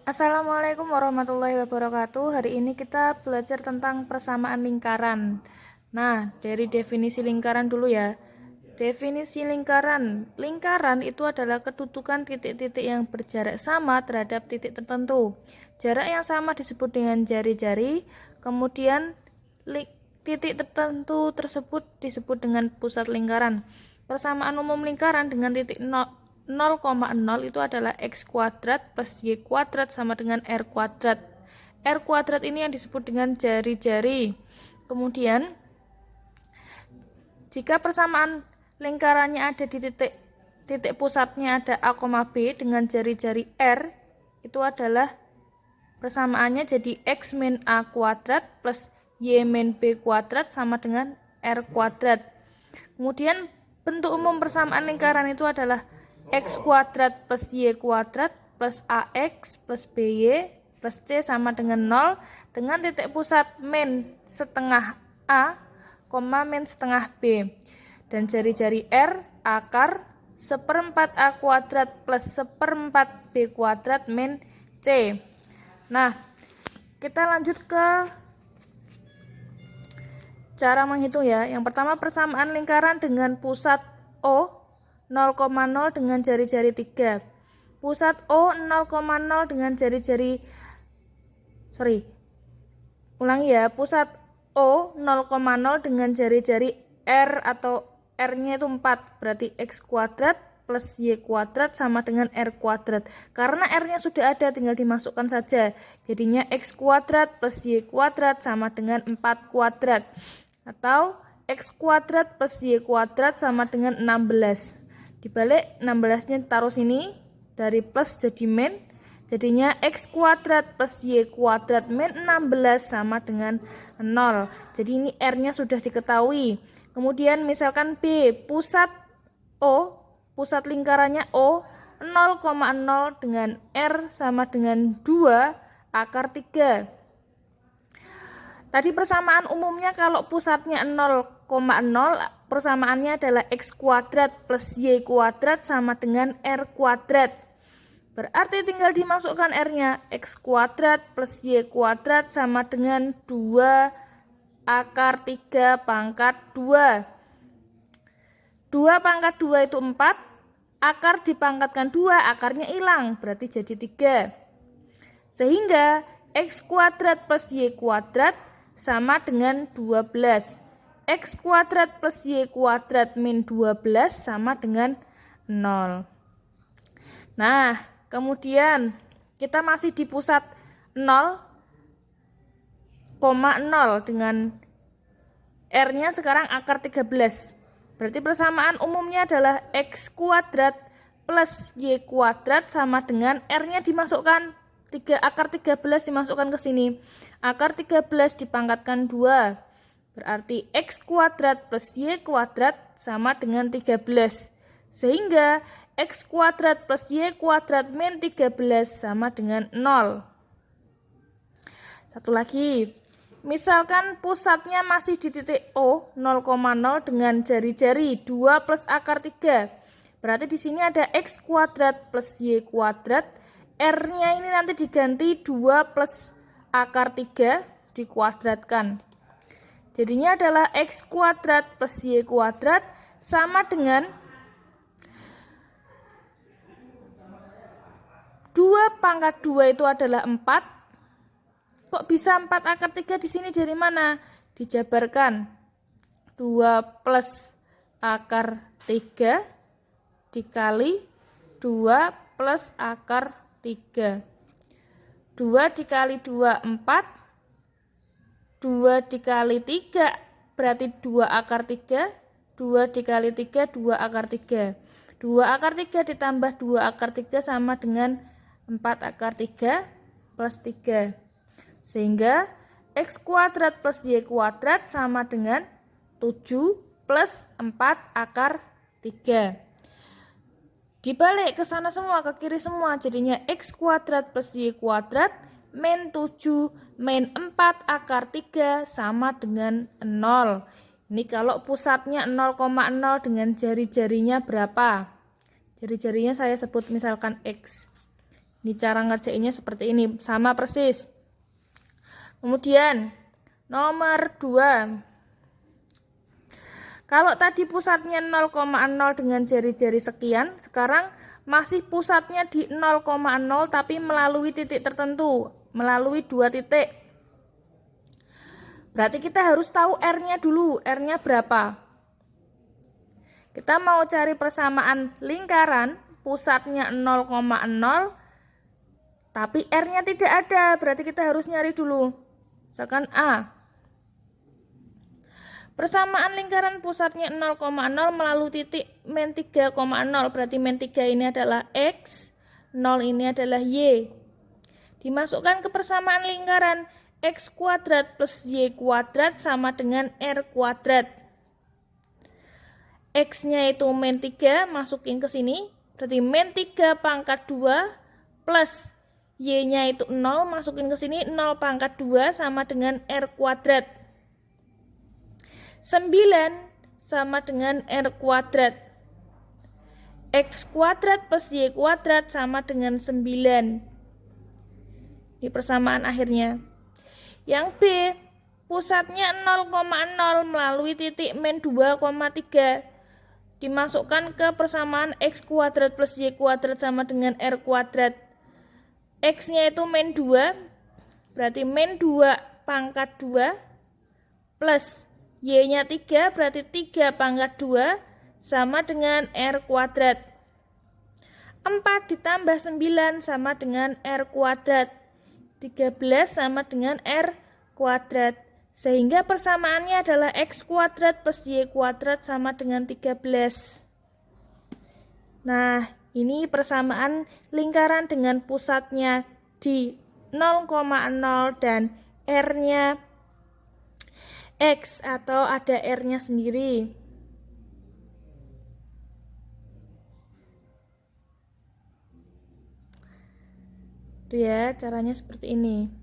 Assalamualaikum warahmatullahi wabarakatuh. Hari ini kita belajar tentang persamaan lingkaran. Nah, dari definisi lingkaran dulu ya. Definisi lingkaran. Lingkaran itu adalah kedudukan titik-titik yang berjarak sama terhadap titik tertentu. Jarak yang sama disebut dengan jari-jari. Kemudian titik tertentu tersebut disebut dengan pusat lingkaran. Persamaan umum lingkaran dengan titik 0,0 itu adalah x kuadrat plus y kuadrat sama dengan r kuadrat. R kuadrat ini yang disebut dengan jari-jari. Kemudian, jika persamaan lingkarannya ada di titik pusatnya ada A, B dengan jari-jari R, itu adalah persamaannya jadi x min A kuadrat plus y min B kuadrat sama dengan R kuadrat. Kemudian, bentuk umum persamaan lingkaran itu adalah x kuadrat plus y kuadrat plus ax plus by plus c sama dengan 0 dengan titik pusat min setengah a, min setengah b, dan jari-jari r akar seperempat a kuadrat plus seperempat b kuadrat min c. Nah, kita lanjut ke cara menghitung ya. Yang pertama, persamaan lingkaran dengan pusat O 0,0 dengan jari-jari 3. Pusat O 0,0 dengan jari-jari Ulangi ya, pusat O 0,0 dengan jari-jari R atau R-nya itu 4. Berarti X kuadrat plus Y kuadrat sama dengan R kuadrat. Karena R-nya sudah ada, tinggal dimasukkan saja. Jadinya X kuadrat plus Y kuadrat sama dengan 4 kuadrat. Atau X kuadrat plus Y kuadrat sama dengan 16. Dibalik 16-nya taruh sini, dari plus jadi min, jadinya x kuadrat plus y kuadrat min 16 sama dengan 0. Jadi ini R-nya sudah diketahui. Kemudian misalkan B, pusat pusat lingkarannya O 0,0 dengan R sama dengan 2 akar 3. Tadi persamaan umumnya kalau pusatnya 0,0, persamaannya adalah x kuadrat plus y kuadrat sama dengan r kuadrat. Berarti tinggal dimasukkan r-nya, x kuadrat plus y kuadrat sama dengan 2 akar 3 pangkat 2. 2 pangkat 2 itu 4, akar dipangkatkan 2, akarnya hilang, berarti jadi 3. Sehingga x kuadrat plus y kuadrat sama dengan 12. X kuadrat plus Y kuadrat min 12 sama dengan 0. Nah, kemudian kita masih di pusat 0,0 dengan R-nya sekarang akar 13. Berarti persamaan umumnya adalah X kuadrat plus Y kuadrat sama dengan R-nya dimasukkan 3 akar 13 dimasukkan ke sini. Akar 13 dipangkatkan 2. Berarti X kuadrat plus Y kuadrat sama dengan 13. Sehingga X kuadrat plus Y kuadrat min 13 sama dengan 0. Satu lagi. Misalkan pusatnya masih di titik O 0,0 dengan jari-jari 2 plus akar 3. Berarti di sini ada X kuadrat plus Y kuadrat. R-nya ini nanti diganti 2 plus akar 3 dikuadratkan. Jadinya adalah X kuadrat plus Y kuadrat sama dengan 2 pangkat 2 itu adalah 4. Kok bisa 4 akar 3 di sini dari mana? Dijabarkan. 2 plus akar 3 dikali 2 plus akar 3. 2 dikali 2, 4. 2 dikali 3, berarti 2 akar 3. 2 dikali 3, 2 akar 3. 2 akar 3 ditambah 2 akar 3 sama dengan 4 akar 3 plus 3. Sehingga X kuadrat plus Y kuadrat sama dengan 7 plus 4 akar 3. Dibalik ke sana semua, ke kiri semua, jadinya X kuadrat plus Y kuadrat min 7 min 4 akar 3 sama dengan 0. Ini kalau pusatnya 0,0 dengan jari-jarinya berapa? Jari-jarinya saya sebut misalkan X. Ini cara ngerjainnya seperti ini, sama persis. Kemudian nomor 2. Kalau tadi pusatnya 0,0 dengan jari-jari sekian, sekarang masih pusatnya di 0,0 tapi melalui titik tertentu, melalui 2 titik. Berarti kita harus tahu R-nya dulu, R-nya berapa. Kita mau cari persamaan lingkaran, pusatnya 0,0 tapi R-nya tidak ada, berarti kita harus nyari dulu. Misalkan A. Persamaan lingkaran pusatnya 0,0 melalui titik min 3,0, berarti min 3 ini adalah X, 0 ini adalah Y. Dimasukkan ke persamaan lingkaran, X kuadrat plus Y kuadrat sama dengan R kuadrat. X-nya itu min 3, masukin ke sini, berarti min 3 pangkat 2 plus Y-nya itu 0, masukin ke sini, 0 pangkat 2 sama dengan R kuadrat. 9 sama dengan R kuadrat. X kuadrat plus Y kuadrat sama dengan 9. Di persamaan akhirnya. Yang B, pusatnya 0,0 melalui titik min 2,3. Dimasukkan ke persamaan X kuadrat plus Y kuadrat sama dengan R kuadrat. X-nya itu min 2, berarti min 2 pangkat 2 plus Y-nya 3, berarti 3 pangkat 2 sama dengan R kuadrat. 4 ditambah 9 sama dengan R kuadrat. 13 sama dengan R kuadrat. Sehingga persamaannya adalah X kuadrat plus Y kuadrat sama dengan 13. Nah, ini persamaan lingkaran dengan pusatnya di 0,0 dan R-nya X atau ada R-nya sendiri. Itu ya, caranya seperti ini.